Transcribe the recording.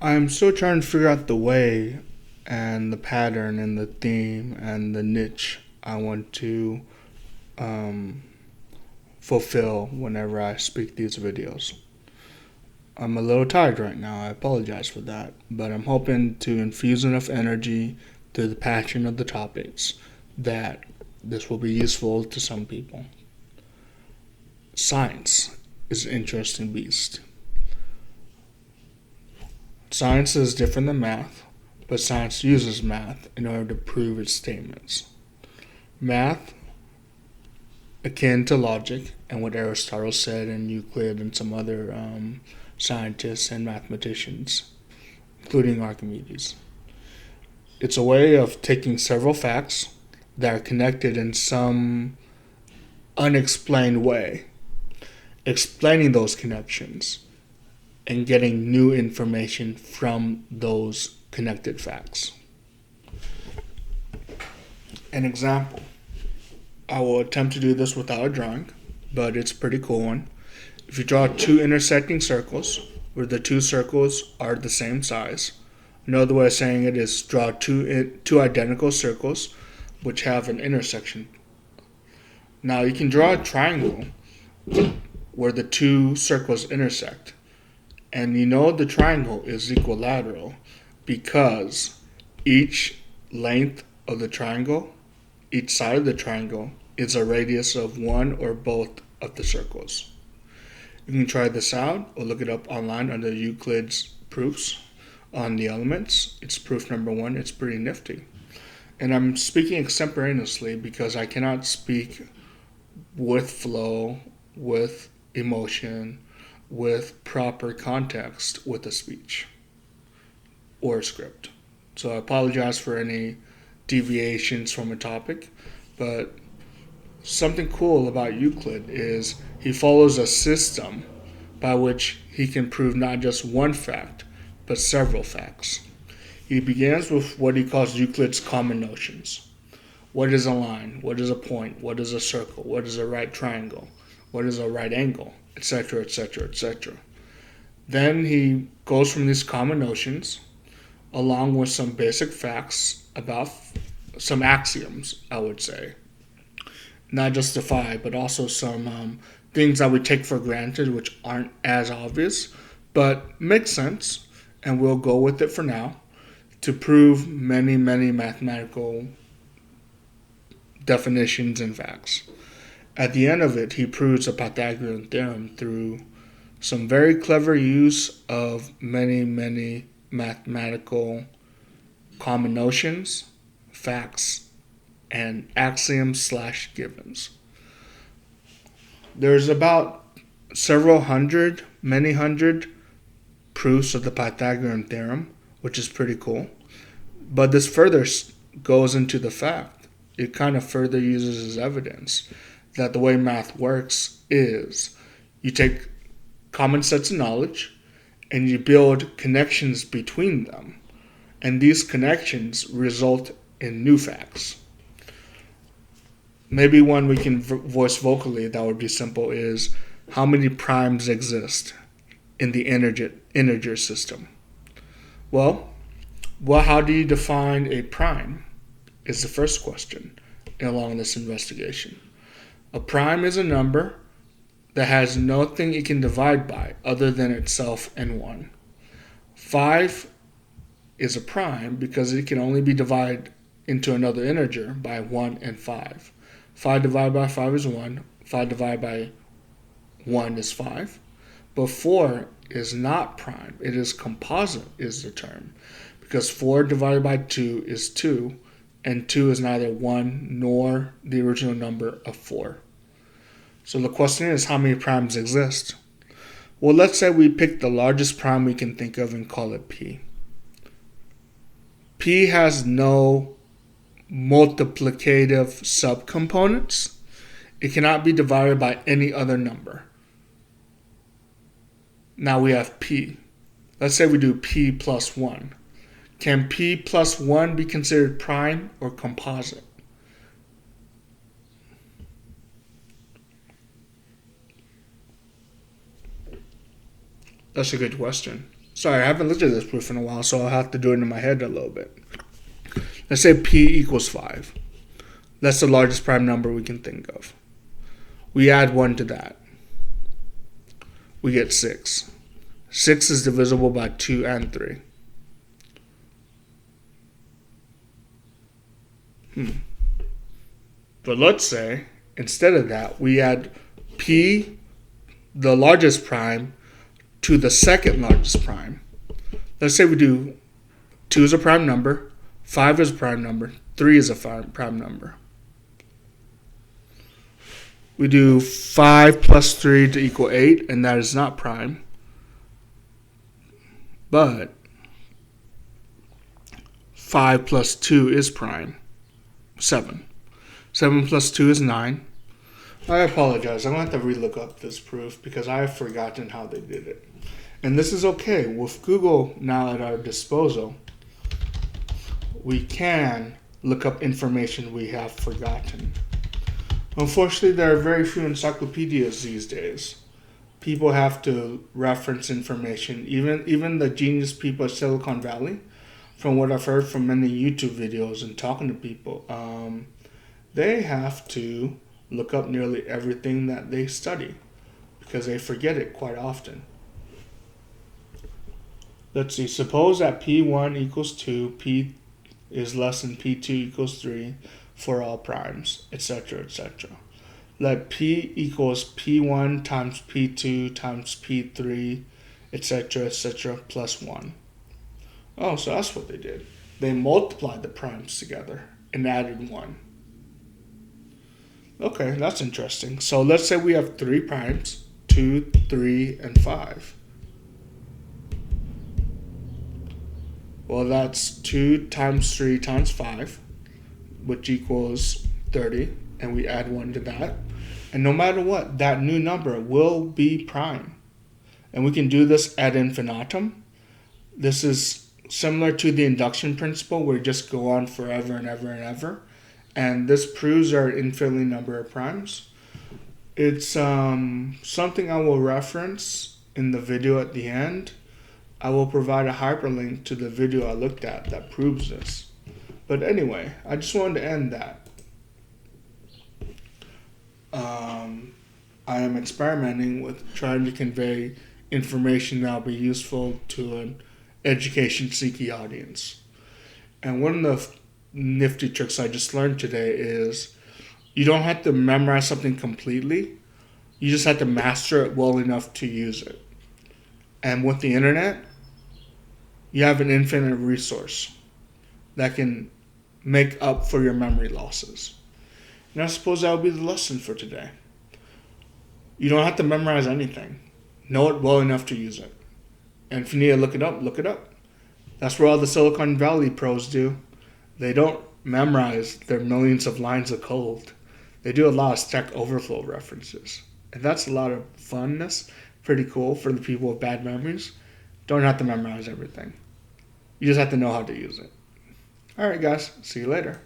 I'm still trying to figure out the way and the pattern and the theme and the niche I want to um, fulfill whenever I speak these videos. I'm a little tired right now. I apologize for that, but I'm hoping to infuse enough energy through the passion of the topics that this will be useful to some people. Science is an interesting beast. Science is different than math, but science uses math in order to prove its statements. Math, akin to logic, and what Aristotle said, and Euclid, and some other scientists and mathematicians, including Archimedes. It's a way of taking several facts that are connected in some unexplained way, explaining those connections, and getting new information from those connected facts. An example. I will attempt to do this without a drawing, but it's a pretty cool one. If you draw two intersecting circles, where the two circles are the same size, another way of saying it is draw two identical circles which have an intersection. Now you can draw a triangle where the two circles intersect. And you know the triangle is equilateral because each length of the triangle, each side of the triangle, is a radius of one or both of the circles. You can try this out or look it up online under Euclid's proofs on the elements. It's proof number 1. It's pretty nifty. And I'm speaking extemporaneously because I cannot speak with flow, with emotion, with proper context with a speech or a script. So I apologize for any deviations from a topic, but something cool about Euclid is he follows a system by which he can prove not just one fact, but several facts. He begins with what he calls Euclid's common notions. What is a line? What is a point? What is a circle? What is a right triangle? What is a right angle? Etc., etc., etc. Then he goes from these common notions along with some basic facts about some axioms, I would say. Not just the 5, but also some things that we take for granted which aren't as obvious, but make sense, and we'll go with it for now to prove many, many mathematical definitions and facts. At the end of it, he proves the Pythagorean theorem through some very clever use of many, many mathematical common notions, facts, and axioms/givens. There's about many hundred proofs of the Pythagorean theorem, which is pretty cool. But this further goes into the fact. It kind of further uses as evidence that the way math works is you take common sets of knowledge and you build connections between them. And these connections result in new facts. Maybe one we can voice vocally that would be simple is how many primes exist in the integer system? Well, how do you define a prime is the first question along this investigation. A prime is a number that has nothing it can divide by other than itself and 1. 5 is a prime because it can only be divided into another integer by 1 and 5. 5 divided by 5 is 1. 5 divided by 1 is 5. But 4 is not prime. It is composite is the term. Because 4 divided by 2 is 2. And 2 is neither 1 nor the original number of 4. So the question is, how many primes exist? Well, let's say we pick the largest prime we can think of and call it P. P has no multiplicative subcomponents. It cannot be divided by any other number. Now we have P. Let's say we do P plus 1. Can P plus 1 be considered prime or composite? That's a good question. Sorry, I haven't looked at this proof in a while, so I'll have to do it in my head a little bit. Let's say P equals 5. That's the largest prime number we can think of. We add 1 to that. We get 6. 6 is divisible by 2 and 3. But let's say, instead of that, we add P, the largest prime, to the second largest prime. Let's say we do 2 is a prime number, 5 is a prime number, 3 is a prime number. We do 5 plus 3 to equal 8, and that is not prime. But 5 plus 2 is prime. 7. 7 plus 2 is 9. I apologize. I'm going to have to relook up this proof because I have forgotten how they did it. And this is okay. With Google now at our disposal, we can look up information we have forgotten. Unfortunately, there are very few encyclopedias these days. People have to reference information. Even the genius people at Silicon Valley, from what I've heard from many YouTube videos and talking to people, they have to look up nearly everything that they study because they forget it quite often. Let's see. Suppose that P1 equals 2, P is less than P2 equals 3 for all primes, etc., etc. Let P equals P1 times P2 times P3, etc., etc., plus 1. Oh, so that's what they did. They multiplied the primes together and added 1. Okay, that's interesting. So let's say we have 3 primes, 2, 3, and 5. Well, that's 2 times 3 times 5, which equals 30, and we add 1 to that. And no matter what, that new number will be prime. And we can do this ad infinitum. This is similar to the induction principle where you just go on forever and ever and ever. And this proves our infinite number of primes. It's something I will reference in the video at the end. I will provide a hyperlink to the video I looked at that proves this. But anyway, I just wanted to end that. I am experimenting with trying to convey information that will be useful to an education-seeking audience. And one of the nifty tricks I just learned today is you don't have to memorize something completely. You just have to master it well enough to use it. And with the internet, you have an infinite resource that can make up for your memory losses. And I suppose that would be the lesson for today. You don't have to memorize anything. Know it well enough to use it. And if you need to look it up, look it up. That's what all the Silicon Valley pros do. They don't memorize their millions of lines of code. They do a lot of Stack Overflow references. And that's a lot of funness. Pretty cool for the people with bad memories. Don't have to memorize everything. You just have to know how to use it. Alright guys, see you later.